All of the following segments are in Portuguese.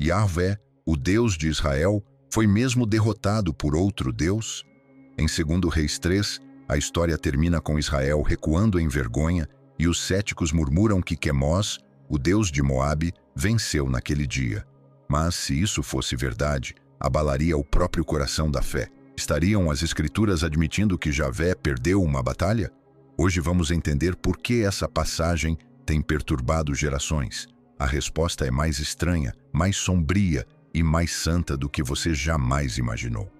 Yahvé, o Deus de Israel, foi mesmo derrotado por outro Deus? Em 2 Reis 3, a história termina com Israel recuando em vergonha e os céticos murmuram que Quemós, o Deus de Moabe, venceu naquele dia. Mas, se isso fosse verdade, abalaria o próprio coração da fé. Estariam as Escrituras admitindo que Javé perdeu uma batalha? Hoje vamos entender por que essa passagem tem perturbado gerações. A resposta é mais estranha, mais sombria e mais santa do que você jamais imaginou.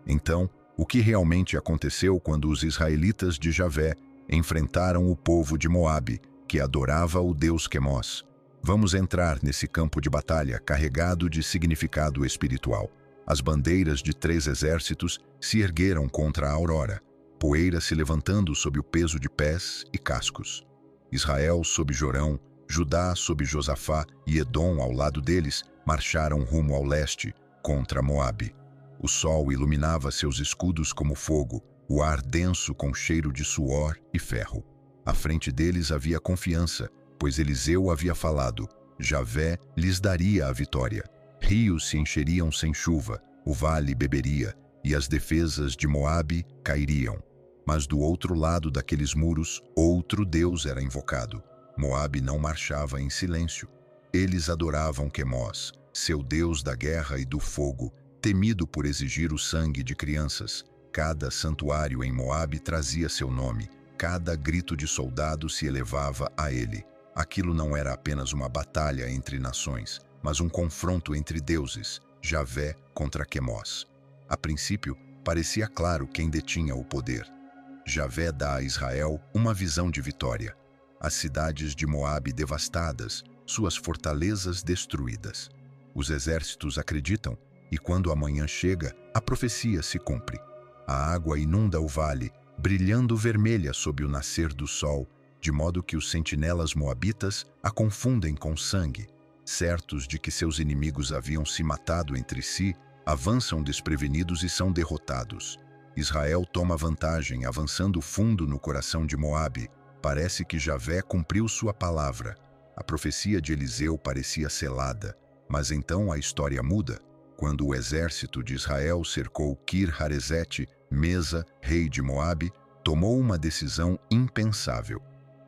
Então, o que realmente aconteceu quando os israelitas de Javé enfrentaram o povo de Moabe, que adorava o Deus Quemós? Vamos entrar nesse campo de batalha carregado de significado espiritual. As bandeiras de 3 exércitos se ergueram contra a aurora, poeira se levantando sob o peso de pés e cascos. Israel sob Jorão, Judá sob Josafá e Edom ao lado deles marcharam rumo ao leste, contra Moabe. O sol iluminava seus escudos como fogo, o ar denso com cheiro de suor e ferro. À frente deles havia confiança, pois Eliseu havia falado: Javé lhes daria a vitória. Rios se encheriam sem chuva, o vale beberia, e as defesas de Moabe cairiam. Mas do outro lado daqueles muros, outro Deus era invocado. Moabe não marchava em silêncio. Eles adoravam Quemós, seu Deus da guerra e do fogo, temido por exigir o sangue de crianças. Cada santuário em Moabe trazia seu nome, cada grito de soldado se elevava a ele. Aquilo não era apenas uma batalha entre nações, mas um confronto entre deuses, Javé contra Quemós. A princípio, parecia claro quem detinha o poder. Javé dá a Israel uma visão de vitória. As cidades de Moabe devastadas, suas fortalezas destruídas. Os exércitos acreditam, e quando a manhã chega, a profecia se cumpre. A água inunda o vale, brilhando vermelha sob o nascer do sol, de modo que os sentinelas moabitas a confundem com sangue. Certos de que seus inimigos haviam se matado entre si, avançam desprevenidos e são derrotados. Israel toma vantagem, avançando fundo no coração de Moabe. Parece que Javé cumpriu sua palavra. A profecia de Eliseu parecia selada, mas então a história muda. Quando o exército de Israel cercou Kir-Haresete, Mesa, rei de Moabe, tomou uma decisão impensável.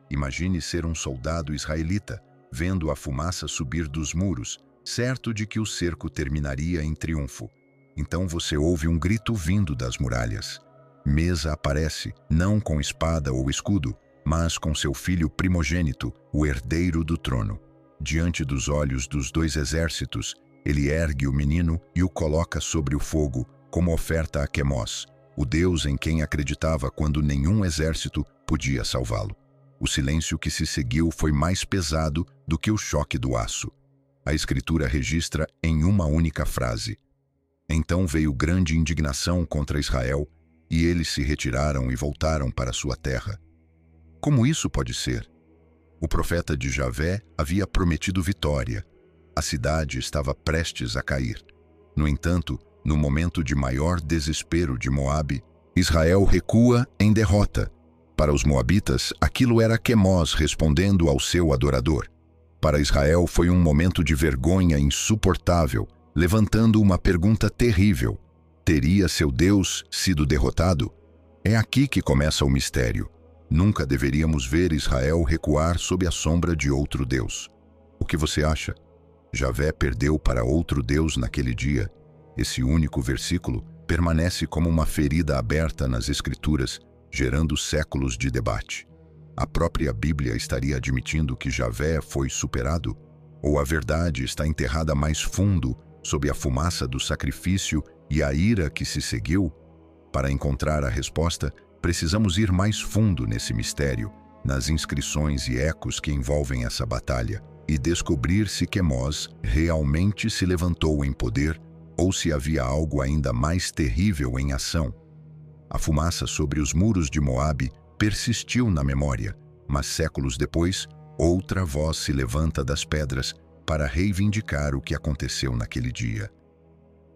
Imagine ser um soldado israelita, vendo a fumaça subir dos muros, certo de que o cerco terminaria em triunfo. Então você ouve um grito vindo das muralhas. Mesa aparece, não com espada ou escudo, mas com seu filho primogênito, o herdeiro do trono. Diante dos olhos dos 2 exércitos, ele ergue o menino e o coloca sobre o fogo, como oferta a Quemós, o Deus em quem acreditava quando nenhum exército podia salvá-lo. O silêncio que se seguiu foi mais pesado do que o choque do aço. A Escritura registra em uma única frase: Então veio grande indignação contra Israel, e eles se retiraram e voltaram para sua terra. Como isso pode ser? O profeta de Javé havia prometido vitória. A cidade estava prestes a cair. No entanto, no momento de maior desespero de Moabe, Israel recua em derrota. Para os moabitas, aquilo era Quemós respondendo ao seu adorador. Para Israel foi um momento de vergonha insuportável, levantando uma pergunta terrível: teria seu Deus sido derrotado? É aqui que começa o mistério. Nunca deveríamos ver Israel recuar sob a sombra de outro Deus. O que você acha? Javé perdeu para outro Deus naquele dia. Esse único versículo permanece como uma ferida aberta nas Escrituras, gerando séculos de debate. A própria Bíblia estaria admitindo que Javé foi superado? Ou a verdade está enterrada mais fundo, sob a fumaça do sacrifício e a ira que se seguiu? Para encontrar a resposta, precisamos ir mais fundo nesse mistério, nas inscrições e ecos que envolvem essa batalha, e descobrir se Quemós realmente se levantou em poder ou se havia algo ainda mais terrível em ação. A fumaça sobre os muros de Moabe persistiu na memória, mas séculos depois, outra voz se levanta das pedras para reivindicar o que aconteceu naquele dia.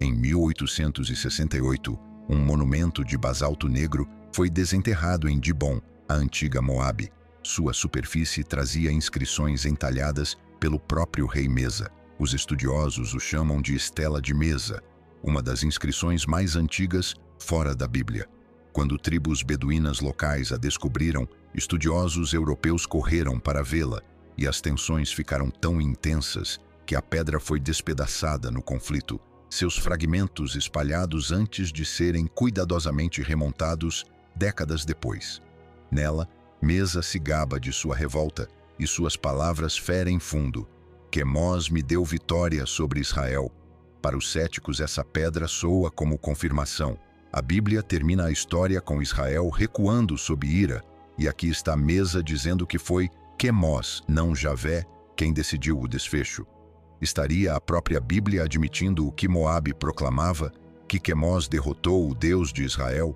Em 1868, um monumento de basalto negro foi desenterrado em Dibon, a antiga Moabe. Sua superfície trazia inscrições entalhadas pelo próprio rei Mesa. Os estudiosos o chamam de estela de Mesa, uma das inscrições mais antigas fora da Bíblia. Quando tribos beduínas locais a descobriram, estudiosos europeus correram para vê-la, e as tensões ficaram tão intensas que a pedra foi despedaçada no conflito, seus fragmentos espalhados antes de serem cuidadosamente remontados décadas depois. Nela, Mesa se gaba de sua revolta e suas palavras ferem fundo. Quemós me deu vitória sobre Israel. Para os céticos, essa pedra soa como confirmação. A Bíblia termina a história com Israel recuando sob ira, e aqui está Mesa dizendo que foi Quemós, não Javé, quem decidiu o desfecho. Estaria a própria Bíblia admitindo o que Moabe proclamava, que Quemós derrotou o Deus de Israel?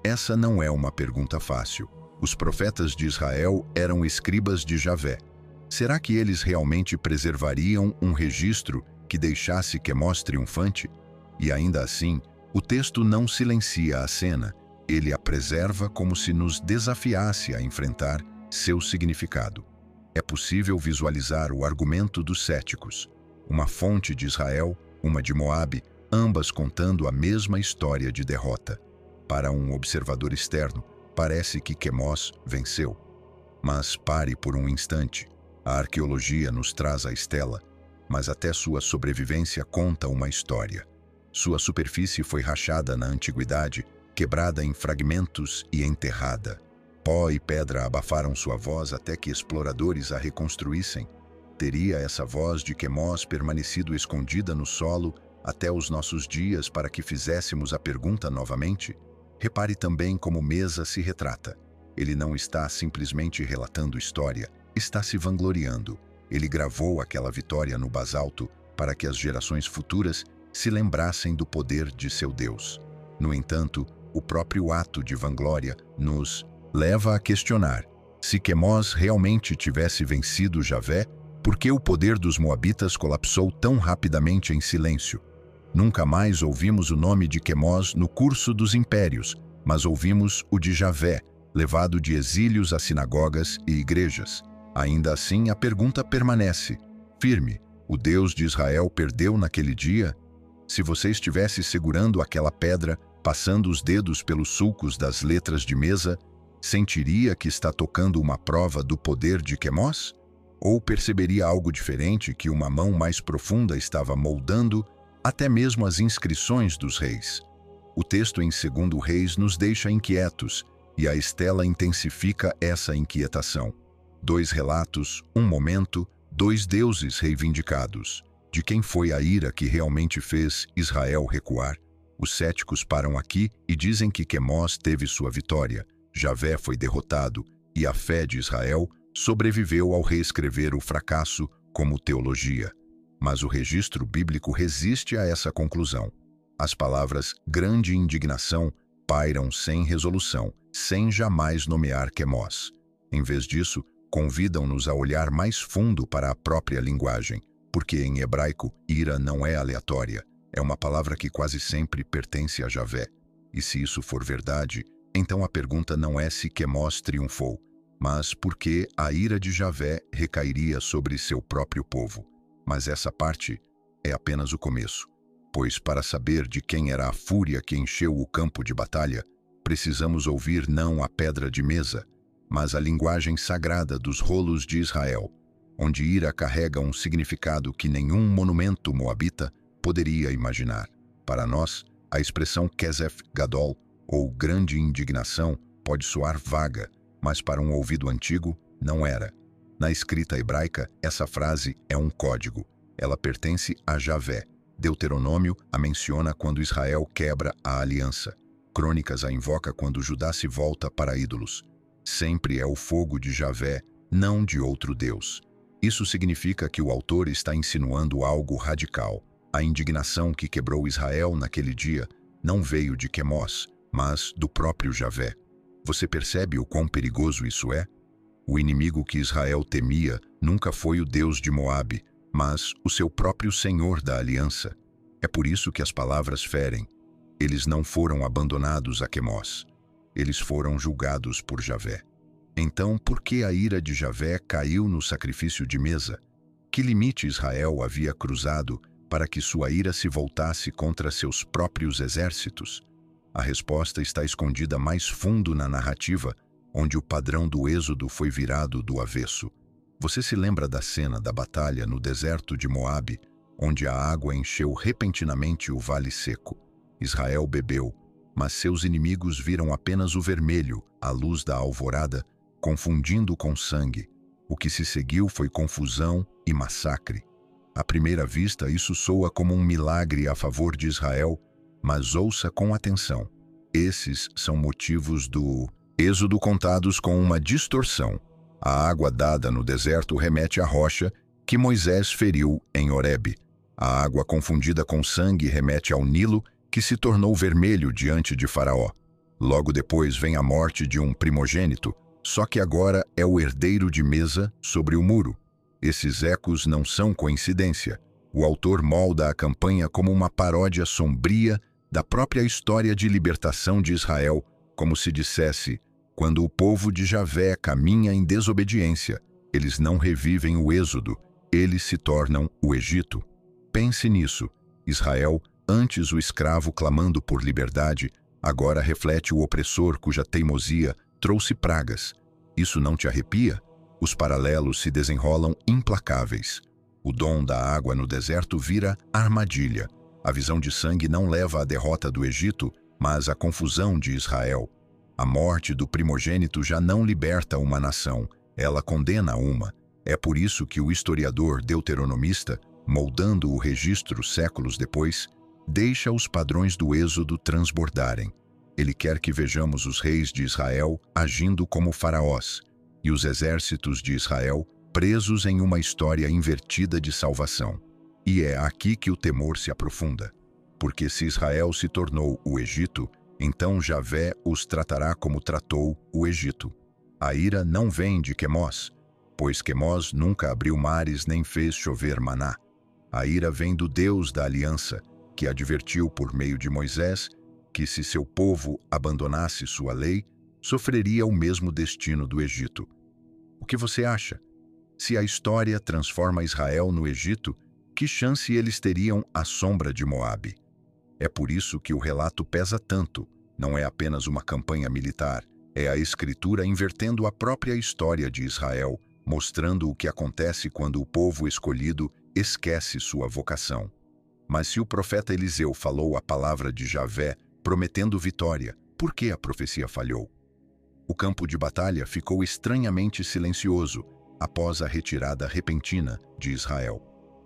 Essa não é uma pergunta fácil. Os profetas de Israel eram escribas de Javé. Será que eles realmente preservariam um registro que deixasse Quemós triunfante? E ainda assim, o texto não silencia a cena, ele a preserva como se nos desafiasse a enfrentar seu significado. É possível visualizar o argumento dos céticos. Uma fonte de Israel, uma de Moabe, ambas contando a mesma história de derrota. Para um observador externo, parece que Quemós venceu. Mas pare por um instante. A arqueologia nos traz a estela, mas até sua sobrevivência conta uma história. Sua superfície foi rachada na antiguidade, quebrada em fragmentos e enterrada. Pó e pedra abafaram sua voz até que exploradores a reconstruíssem. Teria essa voz de Quemós permanecido escondida no solo até os nossos dias para que fizéssemos a pergunta novamente? Repare também como Mesa se retrata. Ele não está simplesmente relatando história, está se vangloriando. Ele gravou aquela vitória no basalto para que as gerações futuras se lembrassem do poder de seu Deus. No entanto, o próprio ato de vanglória nos leva a questionar: se Quemós realmente tivesse vencido Javé, por que o poder dos moabitas colapsou tão rapidamente em silêncio? Nunca mais ouvimos o nome de Quemós no curso dos impérios, mas ouvimos o de Javé, levado de exílios a sinagogas e igrejas. Ainda assim, a pergunta permanece firme: o Deus de Israel perdeu naquele dia? Se você estivesse segurando aquela pedra, passando os dedos pelos sulcos das letras de Mesa, sentiria que está tocando uma prova do poder de Quemós? Ou perceberia algo diferente que uma mão mais profunda estava moldando até mesmo as inscrições dos reis? O texto em 2 Reis nos deixa inquietos, e a estela intensifica essa inquietação. 2 relatos, um momento, 2 deuses reivindicados. De quem foi a ira que realmente fez Israel recuar? Os céticos param aqui e dizem que Quemós teve sua vitória, Javé foi derrotado, e a fé de Israel sobreviveu ao reescrever o fracasso como teologia. Mas o registro bíblico resiste a essa conclusão. As palavras grande indignação pairam sem resolução, sem jamais nomear Quemós. Em vez disso, convidam-nos a olhar mais fundo para a própria linguagem, porque em hebraico, ira não é aleatória, é uma palavra que quase sempre pertence a Javé. E se isso for verdade, então a pergunta não é se Quemós triunfou, mas por que a ira de Javé recairia sobre seu próprio povo. Mas essa parte é apenas o começo, pois para saber de quem era a fúria que encheu o campo de batalha, precisamos ouvir não a pedra de Mesa, mas a linguagem sagrada dos rolos de Israel, onde ira carrega um significado que nenhum monumento moabita poderia imaginar. Para nós, a expressão Kesef Gadol, ou grande indignação, pode soar vaga, mas para um ouvido antigo, não era. Na escrita hebraica, essa frase é um código. Ela pertence a Javé. Deuteronômio a menciona quando Israel quebra a aliança. Crônicas a invoca quando Judá se volta para ídolos. Sempre é o fogo de Javé, não de outro Deus. Isso significa que o autor está insinuando algo radical. A indignação que quebrou Israel naquele dia não veio de Quemós, mas do próprio Javé. Você percebe o quão perigoso isso é? O inimigo que Israel temia nunca foi o Deus de Moabe, mas o seu próprio Senhor da aliança. É por isso que as palavras ferem. Eles não foram abandonados a Quemós. Eles foram julgados por Javé. Então, por que a ira de Javé caiu no sacrifício de Mesa? Que limite Israel havia cruzado para que sua ira se voltasse contra seus próprios exércitos? A resposta está escondida mais fundo na narrativa, onde o padrão do Êxodo foi virado do avesso. Você se lembra da cena da batalha no deserto de Moabe, onde a água encheu repentinamente o vale seco? Israel bebeu, mas seus inimigos viram apenas o vermelho, a luz da alvorada, confundindo com sangue. O que se seguiu foi confusão e massacre. À primeira vista, isso soa como um milagre a favor de Israel, mas ouça com atenção. Esses são motivos do Êxodo contados com uma distorção. A água dada no deserto remete à rocha que Moisés feriu em Horebe. A água confundida com sangue remete ao Nilo, que se tornou vermelho diante de Faraó. Logo depois vem a morte de um primogênito, só que agora é o herdeiro de mesa sobre o muro. Esses ecos não são coincidência. O autor molda a campanha como uma paródia sombria da própria história de libertação de Israel, como se dissesse: quando o povo de Javé caminha em desobediência, eles não revivem o Êxodo, eles se tornam o Egito. Pense nisso. Israel, antes o escravo clamando por liberdade, agora reflete o opressor cuja teimosia trouxe pragas. Isso não te arrepia? Os paralelos se desenrolam implacáveis. O dom da água no deserto vira armadilha. A visão de sangue não leva à derrota do Egito, mas à confusão de Israel. A morte do primogênito já não liberta uma nação, ela condena uma. É por isso que o historiador deuteronomista, moldando o registro séculos depois, deixa os padrões do Êxodo transbordarem. Ele quer que vejamos os reis de Israel agindo como faraós, e os exércitos de Israel presos em uma história invertida de salvação. E é aqui que o temor se aprofunda. Porque se Israel se tornou o Egito, então Javé os tratará como tratou o Egito. A ira não vem de Quemós, pois Quemós nunca abriu mares nem fez chover maná. A ira vem do Deus da aliança, que advertiu por meio de Moisés que se seu povo abandonasse sua lei, sofreria o mesmo destino do Egito. O que você acha? Se a história transforma Israel no Egito, que chance eles teriam à sombra de Moabe? É por isso que o relato pesa tanto. Não é apenas uma campanha militar, é a escritura invertendo a própria história de Israel, mostrando o que acontece quando o povo escolhido esquece sua vocação. Mas se o profeta Eliseu falou a palavra de Javé, prometendo vitória, por que a profecia falhou? O campo de batalha ficou estranhamente silencioso após a retirada repentina de Israel.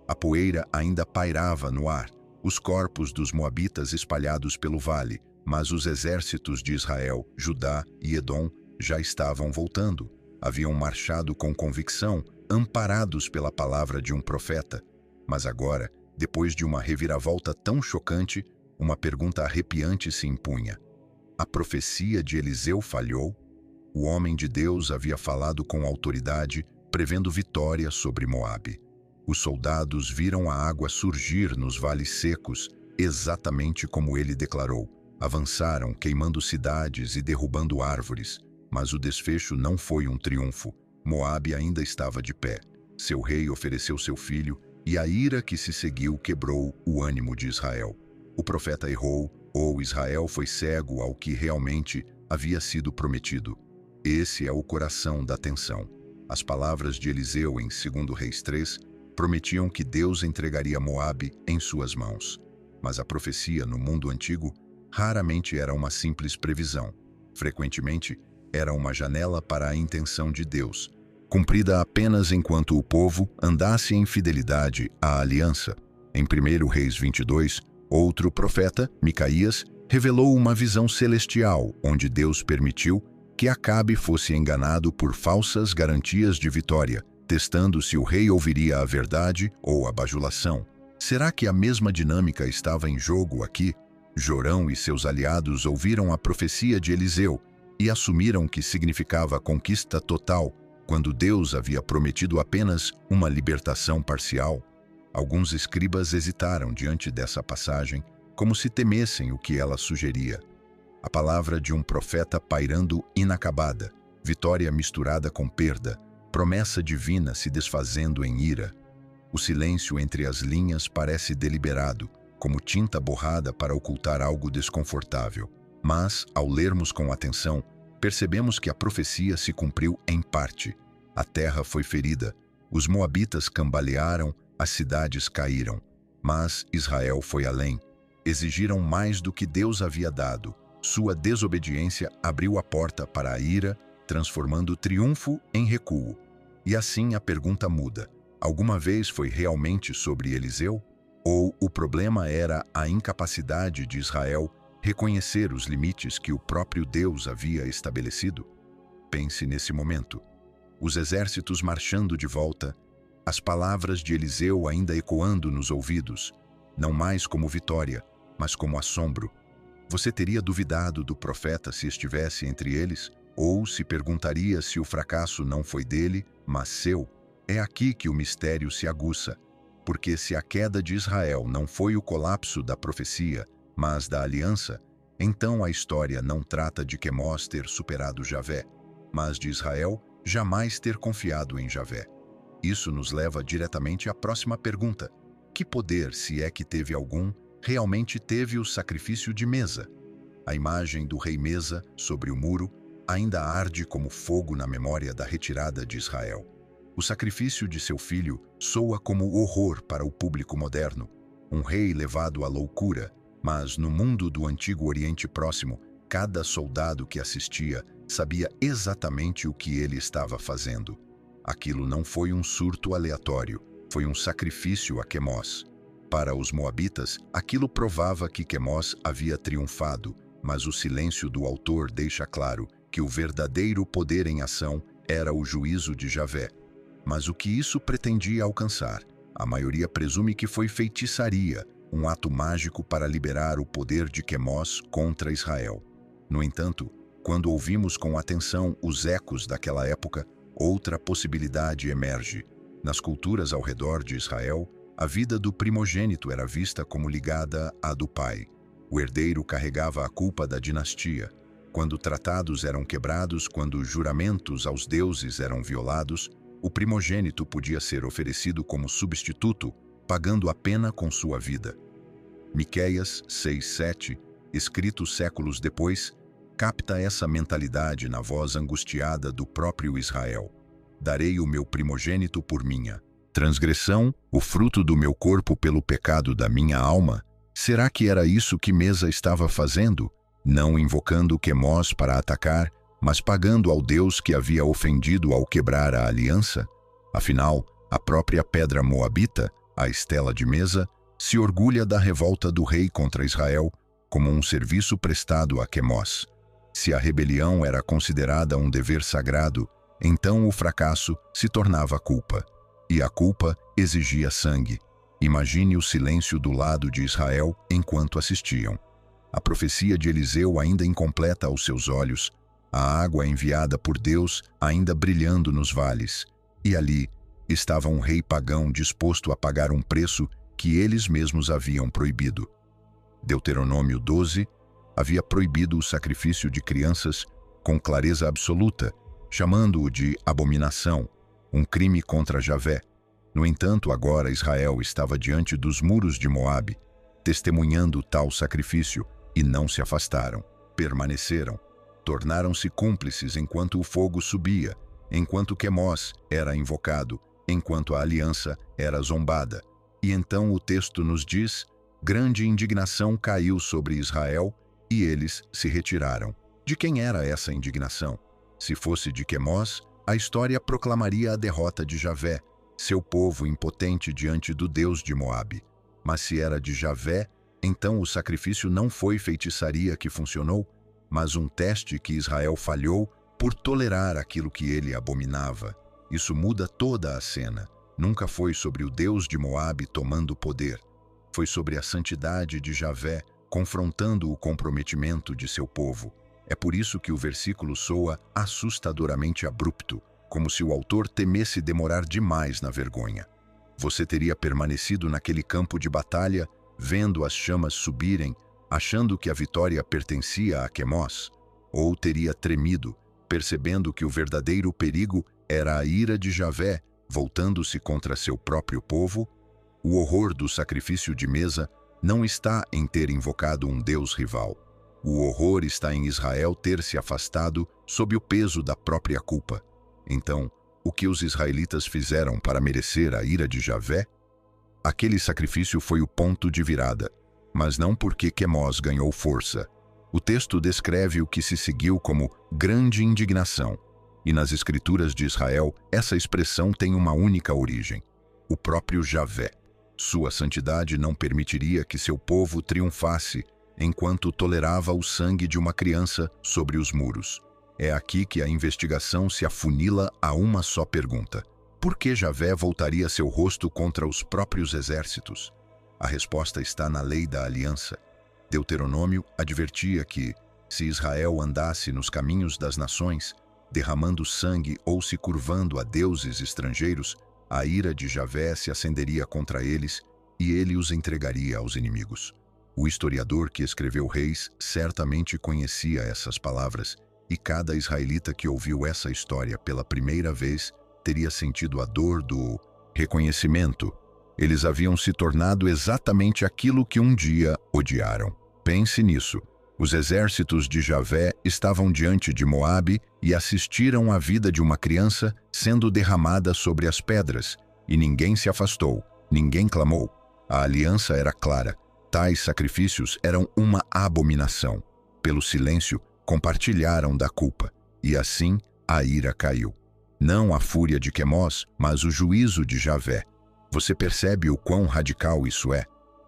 A poeira ainda pairava no ar, os corpos dos moabitas espalhados pelo vale, mas os exércitos de Israel, Judá e Edom já estavam voltando. Haviam marchado com convicção, amparados pela palavra de um profeta. Mas agora, depois de uma reviravolta tão chocante, uma pergunta arrepiante se impunha. A profecia de Eliseu falhou? O homem de Deus havia falado com autoridade, prevendo vitória sobre Moabe. Os soldados viram a água surgir nos vales secos, exatamente como ele declarou. Avançaram, queimando cidades e derrubando árvores. Mas o desfecho não foi um triunfo. Moabe ainda estava de pé. Seu rei ofereceu seu filho, e a ira que se seguiu quebrou o ânimo de Israel. O profeta errou, ou Israel foi cego ao que realmente havia sido prometido. Esse é o coração da tensão. As palavras de Eliseu em 2 Reis 3 prometiam que Deus entregaria Moabe em suas mãos. Mas a profecia no mundo antigo raramente era uma simples previsão. Frequentemente, era uma janela para a intenção de Deus, cumprida apenas enquanto o povo andasse em fidelidade à aliança. Em 1 Reis 22, outro profeta, Micaías, revelou uma visão celestial, onde Deus permitiu que Acabe fosse enganado por falsas garantias de vitória, testando se o rei ouviria a verdade ou a bajulação. Será que a mesma dinâmica estava em jogo aqui? Jorão e seus aliados ouviram a profecia de Eliseu e assumiram que significava conquista total, quando Deus havia prometido apenas uma libertação parcial. Alguns escribas hesitaram diante dessa passagem, como se temessem o que ela sugeria. A palavra de um profeta pairando inacabada, vitória misturada com perda, promessa divina se desfazendo em ira. O silêncio entre as linhas parece deliberado, como tinta borrada para ocultar algo desconfortável. Mas, ao lermos com atenção, percebemos que a profecia se cumpriu em parte. A terra foi ferida, os moabitas cambalearam, as cidades caíram. Mas Israel foi além. Exigiram mais do que Deus havia dado. Sua desobediência abriu a porta para a ira, transformando o triunfo em recuo. E assim a pergunta muda. Alguma vez foi realmente sobre Eliseu? Ou o problema era a incapacidade de Israel reconhecer os limites que o próprio Deus havia estabelecido? Pense nesse momento. Os exércitos marchando de volta, as palavras de Eliseu ainda ecoando nos ouvidos, não mais como vitória, mas como assombro. Você teria duvidado do profeta se estivesse entre eles? Ou se perguntaria se o fracasso não foi dele, mas seu? É aqui que o mistério se aguça, porque se a queda de Israel não foi o colapso da profecia, mas da aliança, então a história não trata de Quemós ter superado Javé, mas de Israel jamais ter confiado em Javé. Isso nos leva diretamente à próxima pergunta. Que poder, se é que teve algum, realmente teve o sacrifício de Mesa? A imagem do rei Mesa sobre o muro ainda arde como fogo na memória da retirada de Israel. O sacrifício de seu filho soa como horror para o público moderno, um rei levado à loucura, mas no mundo do antigo Oriente Próximo, cada soldado que assistia sabia exatamente o que ele estava fazendo. Aquilo não foi um surto aleatório, foi um sacrifício a Quemós. Para os moabitas, aquilo provava que Quemós havia triunfado, mas o silêncio do autor deixa claro que o verdadeiro poder em ação era o juízo de Javé. Mas o que isso pretendia alcançar? A maioria presume que foi feitiçaria, um ato mágico para liberar o poder de Quemós contra Israel. No entanto, quando ouvimos com atenção os ecos daquela época, outra possibilidade emerge. Nas culturas ao redor de Israel, a vida do primogênito era vista como ligada à do pai. O herdeiro carregava a culpa da dinastia. Quando tratados eram quebrados, quando juramentos aos deuses eram violados, o primogênito podia ser oferecido como substituto, pagando a pena com sua vida. Miqueias 6:7, escrito séculos depois, capta essa mentalidade na voz angustiada do próprio Israel. Darei o meu primogênito por minha transgressão, o fruto do meu corpo pelo pecado da minha alma. Será que era isso que Mesa estava fazendo? Não invocando Quemós para atacar, mas pagando ao Deus que havia ofendido ao quebrar a aliança? Afinal, a própria pedra moabita, a estela de Mesa, se orgulha da revolta do rei contra Israel como um serviço prestado a Quemós. Se a rebelião era considerada um dever sagrado, então o fracasso se tornava culpa. E a culpa exigia sangue. Imagine o silêncio do lado de Israel enquanto assistiam. A profecia de Eliseu ainda incompleta aos seus olhos, a água enviada por Deus ainda brilhando nos vales. E ali estava um rei pagão disposto a pagar um preço que eles mesmos haviam proibido. Deuteronômio 12 havia proibido o sacrifício de crianças com clareza absoluta, chamando-o de abominação, um crime contra Javé. No entanto, agora Israel estava diante dos muros de Moabe, testemunhando tal sacrifício, e não se afastaram. Permaneceram. Tornaram-se cúmplices enquanto o fogo subia, enquanto Quemós era invocado, enquanto a aliança era zombada. E então o texto nos diz: grande indignação caiu sobre Israel, e eles se retiraram. De quem era essa indignação? Se fosse de Quemós, a história proclamaria a derrota de Javé, seu povo impotente diante do Deus de Moabe. Mas se era de Javé, então o sacrifício não foi feitiçaria que funcionou, mas um teste que Israel falhou por tolerar aquilo que ele abominava. Isso muda toda a cena. Nunca foi sobre o Deus de Moabe tomando poder. Foi sobre a santidade de Javé, confrontando o comprometimento de seu povo. É por isso que o versículo soa assustadoramente abrupto, como se o autor temesse demorar demais na vergonha. Você teria permanecido naquele campo de batalha, vendo as chamas subirem, achando que a vitória pertencia a Quemós? Ou teria tremido, percebendo que o verdadeiro perigo era a ira de Javé, voltando-se contra seu próprio povo, o horror do sacrifício de mesa não está em ter invocado um Deus rival. O horror está em Israel ter se afastado sob o peso da própria culpa. Então, o que os israelitas fizeram para merecer a ira de Javé? Aquele sacrifício foi o ponto de virada, mas não porque Quemós ganhou força. O texto descreve o que se seguiu como grande indignação, e nas escrituras de Israel essa expressão tem uma única origem: o próprio Javé. Sua santidade não permitiria que seu povo triunfasse enquanto tolerava o sangue de uma criança sobre os muros. É aqui que a investigação se afunila a uma só pergunta: por que Javé voltaria seu rosto contra os próprios exércitos? A resposta está na lei da aliança. Deuteronômio advertia que, se Israel andasse nos caminhos das nações, derramando sangue ou se curvando a deuses estrangeiros, a ira de Javé se acenderia contra eles e ele os entregaria aos inimigos. O historiador que escreveu Reis certamente conhecia essas palavras, e cada israelita que ouviu essa história pela primeira vez teria sentido a dor do reconhecimento. Eles haviam se tornado exatamente aquilo que um dia odiaram. Pense nisso. Os exércitos de Javé estavam diante de Moabe e assistiram à vida de uma criança sendo derramada sobre as pedras, e ninguém se afastou, ninguém clamou. A aliança era clara. Tais sacrifícios eram uma abominação. Pelo silêncio, compartilharam da culpa, e assim a ira caiu. Não a fúria de Quemós, mas o juízo de Javé. Você percebe o quão radical isso é?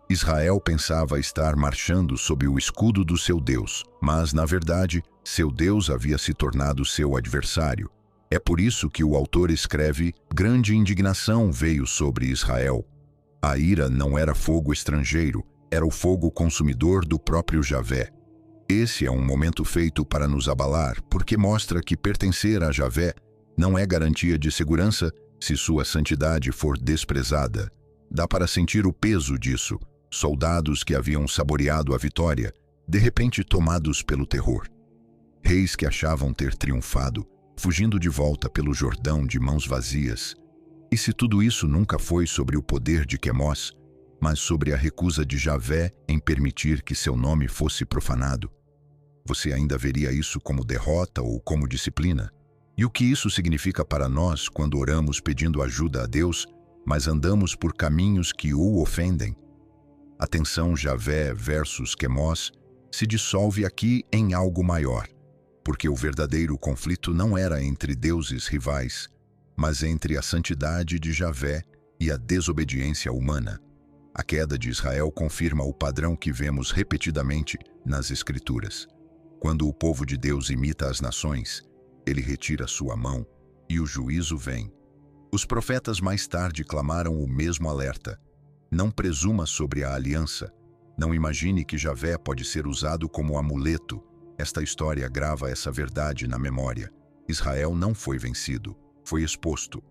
Israel pensava estar marchando sob o escudo do seu Deus, mas, na verdade, seu Deus havia se tornado seu adversário. É por isso que o autor escreve: grande indignação veio sobre Israel. A ira não era fogo estrangeiro, era o fogo consumidor do próprio Javé. Esse é um momento feito para nos abalar, porque mostra que pertencer a Javé não é garantia de segurança se sua santidade for desprezada. Dá para sentir o peso disso. Soldados que haviam saboreado a vitória, de repente tomados pelo terror. Reis que achavam ter triunfado, fugindo de volta pelo Jordão de mãos vazias. E se tudo isso nunca foi sobre o poder de Quemós, mas sobre a recusa de Javé em permitir que seu nome fosse profanado? Você ainda veria isso como derrota ou como disciplina? E o que isso significa para nós quando oramos pedindo ajuda a Deus, mas andamos por caminhos que o ofendem? A tensão Javé versus Quemós se dissolve aqui em algo maior, porque o verdadeiro conflito não era entre deuses rivais, mas entre a santidade de Javé e a desobediência humana. A queda de Israel confirma o padrão que vemos repetidamente nas Escrituras. Quando o povo de Deus imita as nações, ele retira sua mão e o juízo vem. Os profetas mais tarde clamaram o mesmo alerta: não presuma sobre a aliança. Não imagine que Javé pode ser usado como amuleto. Esta história grava essa verdade na memória. Israel não foi vencido, foi exposto.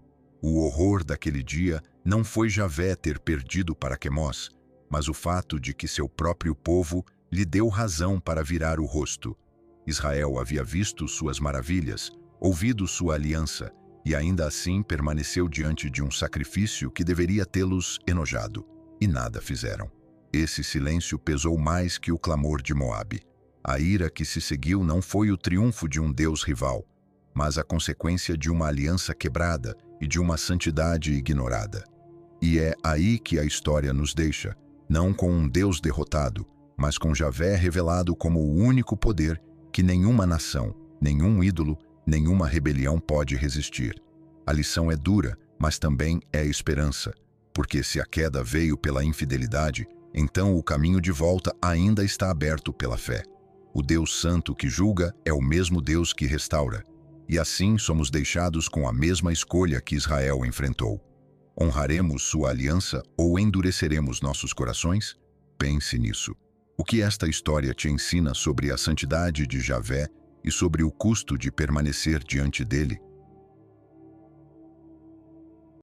O horror daquele dia não foi Javé ter perdido para Quemós, mas o fato de que seu próprio povo lhe deu razão para virar o rosto. Israel havia visto suas maravilhas, ouvido sua aliança, e ainda assim permaneceu diante de um sacrifício que deveria tê-los enojado, e nada fizeram. Esse silêncio pesou mais que o clamor de Moabe. A ira que se seguiu não foi o triunfo de um Deus rival, mas a consequência de uma aliança quebrada e de uma santidade ignorada. E é aí que a história nos deixa, não com um Deus derrotado, mas com Javé revelado como o único poder que nenhuma nação, nenhum ídolo, nenhuma rebelião pode resistir. A lição é dura, mas também é esperança, porque se a queda veio pela infidelidade, então o caminho de volta ainda está aberto pela fé. O Deus Santo que julga é o mesmo Deus que restaura, e assim somos deixados com a mesma escolha que Israel enfrentou. Honraremos sua aliança ou endureceremos nossos corações? Pense nisso. O que esta história te ensina sobre a santidade de Javé e sobre o custo de permanecer diante dele?